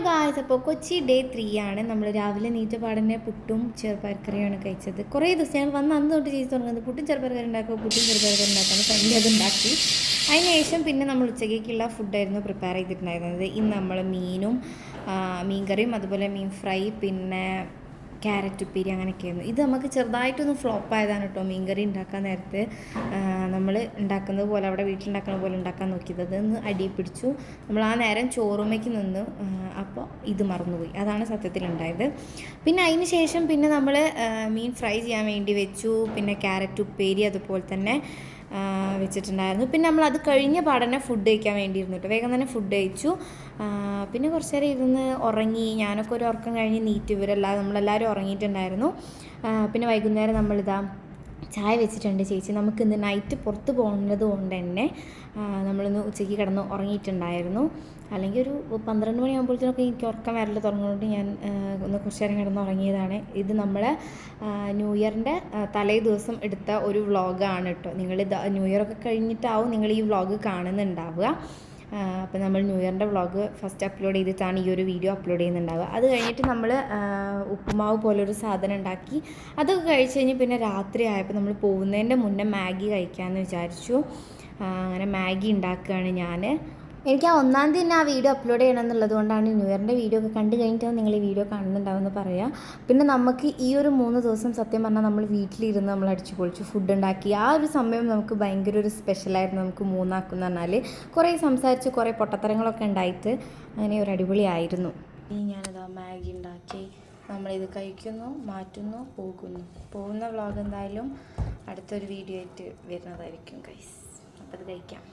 Guys, അപ്പോൾ Kochi day 3 ആണ്. നമ്മൾ രാവിലെ നീറ്റപാടനെ പുട്ടും ചെറുപയർക്കറിയാണ് കഴിച്ചത്. കുറേ ദിവസം ഞങ്ങൾ വന്ന് അന്ന് തൊട്ട് ചെയ്ത് തുടങ്ങുന്നത് പുട്ടും ചെറുപയർക്കറി ഉണ്ടാക്കുക, പുട്ടും ചെറുപയർക്കറി ഉണ്ടാക്കാൻ ഫ്രണ്ട് അതുണ്ടാക്കി. അതിനുശേഷം പിന്നെ നമ്മൾ ഉച്ചയ്ക്കുള്ള ഫുഡായിരുന്നു പ്രിപ്പയർ ചെയ്തിട്ടുണ്ടായിരുന്നത്. ഇന്ന് നമ്മൾ മീൻ കറിയും അതുപോലെ മീൻ ഫ്രൈ പിന്നെ ക്യാരറ്റ് ഉപ്പേരി അങ്ങനെയൊക്കെയായിരുന്നു. ഇത് നമുക്ക് ചെറുതായിട്ടൊന്ന് ഫ്ലോപ്പ് ആയതാണ് കേട്ടോ. മീൻകറി ഉണ്ടാക്കാൻ നേരത്ത് നമ്മൾ ഉണ്ടാക്കുന്നത് പോലെ അവിടെ വീട്ടിലുണ്ടാക്കുന്ന പോലെ ഉണ്ടാക്കാൻ നോക്കിയത് അതൊന്ന് അടി പിടിച്ചു. നമ്മൾ ആ നേരം ചോറുമ്മയ്ക്ക് നിന്ന് അപ്പോൾ ഇത് മറന്നുപോയി. അതാണ് സത്യത്തിൽ ഉണ്ടായത്. പിന്നെ അതിന് ശേഷം പിന്നെ നമ്മൾ മീൻ ഫ്രൈ ചെയ്യാൻ വേണ്ടി വെച്ചു. പിന്നെ ക്യാരറ്റ് ഉപ്പേരി അതുപോലെ തന്നെ വെച്ചിട്ടുണ്ടായിരുന്നു. പിന്നെ നമ്മൾ അത് കഴിഞ്ഞ പാടന്നെ ഫുഡ് കഴിക്കാൻ വേണ്ടിയിരുന്നു കേട്ടോ. വേഗം തന്നെ ഫുഡ് കഴിച്ചു. പിന്നെ കുറച്ച് നേരം ഇരുന്ന് ഉറങ്ങി. ഞാനൊക്കെ ഒരു ഉറക്കം കഴിഞ്ഞ് നീറ്റ് നമ്മളെല്ലാവരും ഉറങ്ങിയിട്ടുണ്ടായിരുന്നു. പിന്നെ വൈകുന്നേരം നമ്മളിതാ ചായ വെച്ചിട്ടുണ്ട്. ചേച്ചി നമുക്കിന്ന് നൈറ്റ് പുറത്ത് പോകുന്നത് കൊണ്ട് തന്നെ നമ്മളിന്ന് ഉച്ചയ്ക്ക് കിടന്ന് ഉറങ്ങിയിട്ടുണ്ടായിരുന്നു. അല്ലെങ്കിൽ ഒരു 12 മണിയാകുമ്പോഴത്തേനൊക്കെ എനിക്ക് ഉറക്കം വരൽ തുടങ്ങുന്നതുകൊണ്ട് ഞാൻ ഒന്ന് കുറച്ച് നേരം കിടന്ന് ഉറങ്ങിയതാണ്. ഇത് നമ്മൾ ന്യൂ ഇയറിൻ്റെ തലേ ദിവസം എടുത്ത ഒരു വ്ളോഗാണ് കേട്ടോ. നിങ്ങൾ ന്യൂ ഇയറൊക്കെ കഴിഞ്ഞിട്ടാവും നിങ്ങൾ ഈ വ്ളോഗ് കാണുന്നുണ്ടാവുക. അപ്പോൾ നമ്മൾ ന്യൂ ഇയറിൻ്റെ വ്ളോഗ് ഫസ്റ്റ് അപ്ലോഡ് ചെയ്തിട്ടാണ് ഈ ഒരു വീഡിയോ അപ്ലോഡ് ചെയ്യുന്നുണ്ടാവുക. അത് കഴിഞ്ഞിട്ട് നമ്മൾ ഉപ്പുമാവ് പോലൊരു സാധനം ഉണ്ടാക്കി. അതൊക്കെ കഴിച്ച് കഴിഞ്ഞ് പിന്നെ രാത്രി ആയപ്പോൾ നമ്മൾ പോകുന്നതിൻ്റെ മുന്നേ മാഗി കഴിക്കാമെന്ന് വിചാരിച്ചു. അങ്ങനെ മാഗി ഉണ്ടാക്കുകയാണ് ഞാൻ. എനിക്ക് ആ 1-ാം തീയതി തന്നെ ആ വീഡിയോ അപ്ലോഡ് ചെയ്യണം എന്നുള്ളത് കൊണ്ടാണ് ന്യൂ ഇയറിൻ്റെ വീഡിയോ ഒക്കെ കണ്ടു കഴിഞ്ഞിട്ടാണ് നിങ്ങൾ ഈ വീഡിയോ കാണുന്നുണ്ടാവുമെന്ന് പറയാം. പിന്നെ നമുക്ക് ഈ ഒരു 3 ദിവസം സത്യം പറഞ്ഞാൽ നമ്മൾ വീട്ടിലിരുന്ന് നമ്മൾ അടിച്ചു പൊളിച്ചു ഫുഡ് ഉണ്ടാക്കി. ആ ഒരു സമയം നമുക്ക് ഭയങ്കര ഒരു സ്പെഷ്യലായിരുന്നു. നമുക്ക് 3 പറഞ്ഞാൽ കുറേ സംസാരിച്ച് കുറേ പൊട്ടത്തരങ്ങളൊക്കെ ഉണ്ടായിട്ട് അങ്ങനെ ഒരു അടിപൊളിയായിരുന്നു. ഞാനതാ മാഗി ഉണ്ടാക്കി നമ്മളിത് കഴിക്കുന്നു, മാറ്റുന്നു, പോകുന്ന വ്ളോഗ് എന്തായാലും അടുത്തൊരു വീഡിയോ ആയിട്ട് വരുന്നതായിരിക്കും ഗൈസ്. അപ്പോൾ അത് കഴിക്കാം.